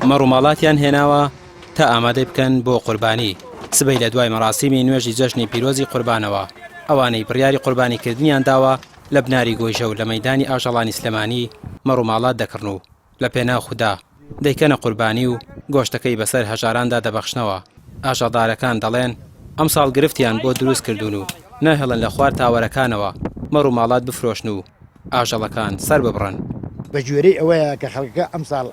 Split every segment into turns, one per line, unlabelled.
مەڕووماڵاتیان هێناوە تا ئامادە بکەن بۆ قوربانی سبەی لە دوای مەراسیمی نوێژی جەژنی پیرۆزی قوربانەوە ئەوانەی بڕیاری قوربانیکردنیان داوە لە بناری گۆیژە و لە مەیدانی ئاژەڵانی سلێمانی مەڕووماڵات دەکڕن و لە پێناو خوددا دەیکەنە قوربانی و گۆشتەکەی بەسەر هەژاراندا دەبەخشنەوە. ئاژەڵدارەکان دەڵێن ئەم ساڵ گرفتیان بۆ دروست کردوون و ناهێڵن لە خوار تاوەرەکانەوە مەڕووماڵات بفرۆشن و ئاژەڵەکان سەر ببڕن.
بە گوێرەی ئەوەیە کە خەڵکەکە ئەم ساڵ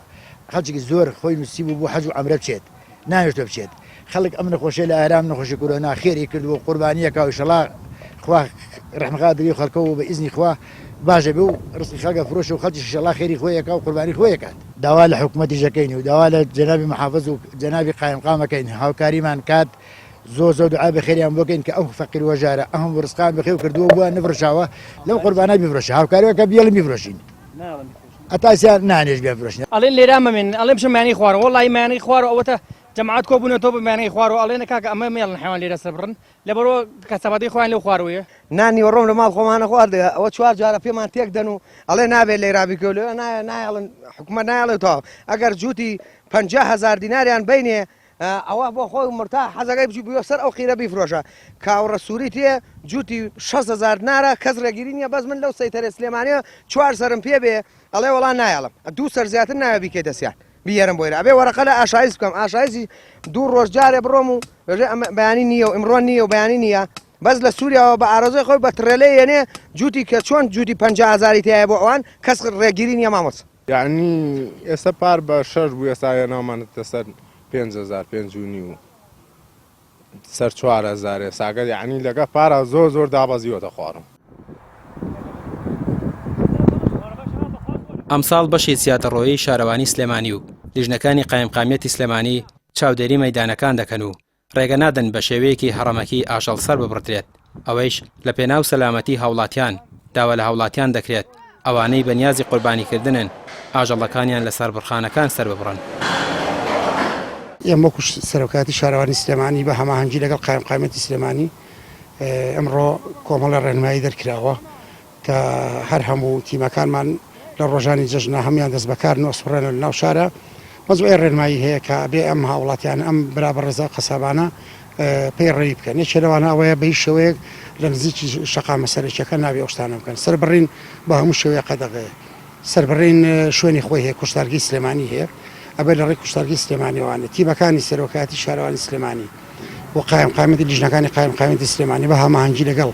خەڵکی زۆر خۆی نووسی بوو بۆ حەج و عەمرە بچێت ناهێشتە بچێت خەڵک ئەم نەخۆشیە لە ئارام نەخۆشی کۆرۆنا خێری کردو و قوربانیەکە و ئینشەڵا خوا ڕەحمەقادری خەڵکە و بە ئیزنی خوا باشە بێ و ڕستی خەڵکە فرۆشە و خەڵکیش ئینشەڵا خێری خۆیەکە و قوربانی خۆیەکات. داوا لە حکوومەتی ژەکەین و داوا لە جەنابی محافظ و جەنابی قایمقامەکەین هاوکاریمان کات زۆر دوعا بەخێریان بۆکەین کە ئەو فەقیر وەژارە ئەم ڕزقان بەخێو کردووە بووە نەفرۆشاوە لەو قوربانە بیفرۆشە هاوکاریەکە بیڵم بیفرۆشین ئەتاسیان نانێش بێفرۆشن.
ئەڵێن لێرامە من ئەڵێ بچم مانی خوارەوە وەڵی مانی خوارەوە ئەوەتە جەماعەت کۆبوونەوە بە مانی خوارەوە ئەڵێنە کاکە ئەمە مێڵن حیوان لێرە سەبڕن لەبەرەوە کەسەبەتی خۆیان لەو خواروەیە
نانی وەڕۆم لە ماڵ خۆمانە خواردە ئەوە چوار جارە پێمان تێک دەن و ئەڵێ نابێت لێرابیکەوە لێ نایڵن حکومەت نایڵێتەوە ئەگەر جووتی 50,000 دیناریان بینێ ئەوە بۆ خۆی مرتا حەزەکەی بچی بووە سەر ئەو قیرە بیفرۆشە کاوڕە سووری تێ جووتی 6,000 دینارە کەس ڕێگیری نییە بەس من لەو سەیتەرە سلێمانیە 4 سەرم پێ بێ ئەڵێ وەڵا نایڵم 2 سەر زیاتر ناوە بیکەی دەستیان بیێرم بۆیرە ئەبێ وەرەقە لە ئاشایز بکەم ئاشایزی 2 ڕۆژ جارێ بڕۆم و بەیانی نییە و ئیمڕۆ نییە و بەیانی نییە بەس لە سووریاوە بە ئارەزۆی خۆی بە ترێلەی یێنێ جووتی کە چۆن جووتی 50,000 تایە بۆ ئەوان کەس ڕێگیری نییە مامۆس
یعنی ئێستا پار بە 6 بوو ئێستا هێناومانەتە سەر 5,000 5,500 و سەر 4,000 ساگەر یعنی لەگە پارە زۆر دابەزیوەتە خوارم.
ئەمساڵ بەشی زیاتەڕۆیی شارەوانی سلێمانی و لیژنەکانی قایمقامیەتی سلێمانی چاودێری مەیدانەکان دەکەن و ڕێگە نادەن بە شێوەیەکی هەڕەمەکی ئاژەڵ سەر ببڕدرێت ئەوەیش لە پێناو سەلامەتی هاوڵاتیان داوا لە هاوڵاتیان دەکرێت ئەوانەی بەنیازی قوربانیکردنن ئاژەڵەکانیان لە سەربڕخانەکان سەر ببڕن.
ئێمە وەکو سەرۆکاتی شارەوانی سلێمانی بە هەماهەنگی لەگەڵ قایمقامەتی سلێمانی ئەمڕۆ کۆمەڵە ڕێنمایی دەرکراوە کە هەر هەموو تیمەکانمان لە ڕۆژانی جەژنە هەمویان دەست بەکارن و سوڕێنە لە ناو شارە مەزوعی ڕێنمایی هەیە کە بێ ئەم هاوڵاتیان ئەم برابەڕێزە قەسابانە پێی ڕێی بکەن یەکێ لەوانە ئەوەیە بە هیچ شێوەیەک لە نزیکی شەقا مەسەرەکیەکە نابێ ئەوشتانە بکەن سەربڕین بە هەموو شێوەیە قەدەغەیە سەربڕین شوێنی خۆی هەیە کوشتارگی سلێمانی هەیە ئەبێ لە ڕێی کوشتارگی سلێمانیوانە تیمەکانی سەرۆکاتی شارەوانی سلێمانی بۆ قایمقامەتی لیژنەکانی قایمقامەتی سلێمانی بە هەماهەنگی لەگەڵ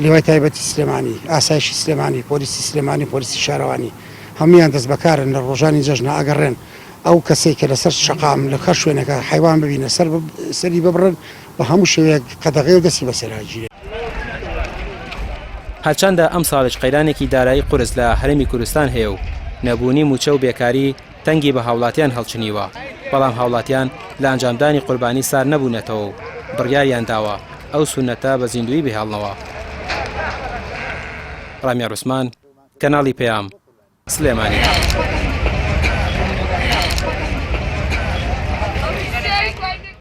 لێوای تایبەتی سلێمانی ئاسایشی سلێمانی پۆلیسی سلێمانی پۆلیسی شارەوانی هەمویان دەست بەکارن لە ڕۆژانی جەژنە ئەگەڕێن ئەو کەسێک کە لەسەر شەقام لە خەر شوێنەکە حیوان ببینە سەری ببڕن بە هەموو شێوەیەک قەدەغەی و دەستی بەسەراگیرێ.
هەرچەندە ئەم ساڵش قەیرانێکی دارایی قورس لە هەرێمی کوردستان هەیە و نەبوونی موچە و بێکاری تەنگی بە هاوڵاتیان هەڵچنیوە بەڵام هاوڵاتیان لە ئەنجامدانی قوربانی سار نەبوونەتەوە و بڕیاریان داوە ئەو سونەتە بە زیندوی بهێڵنەوە. ڕامیار عوسمان کەناڵی پەیام سلێمانی.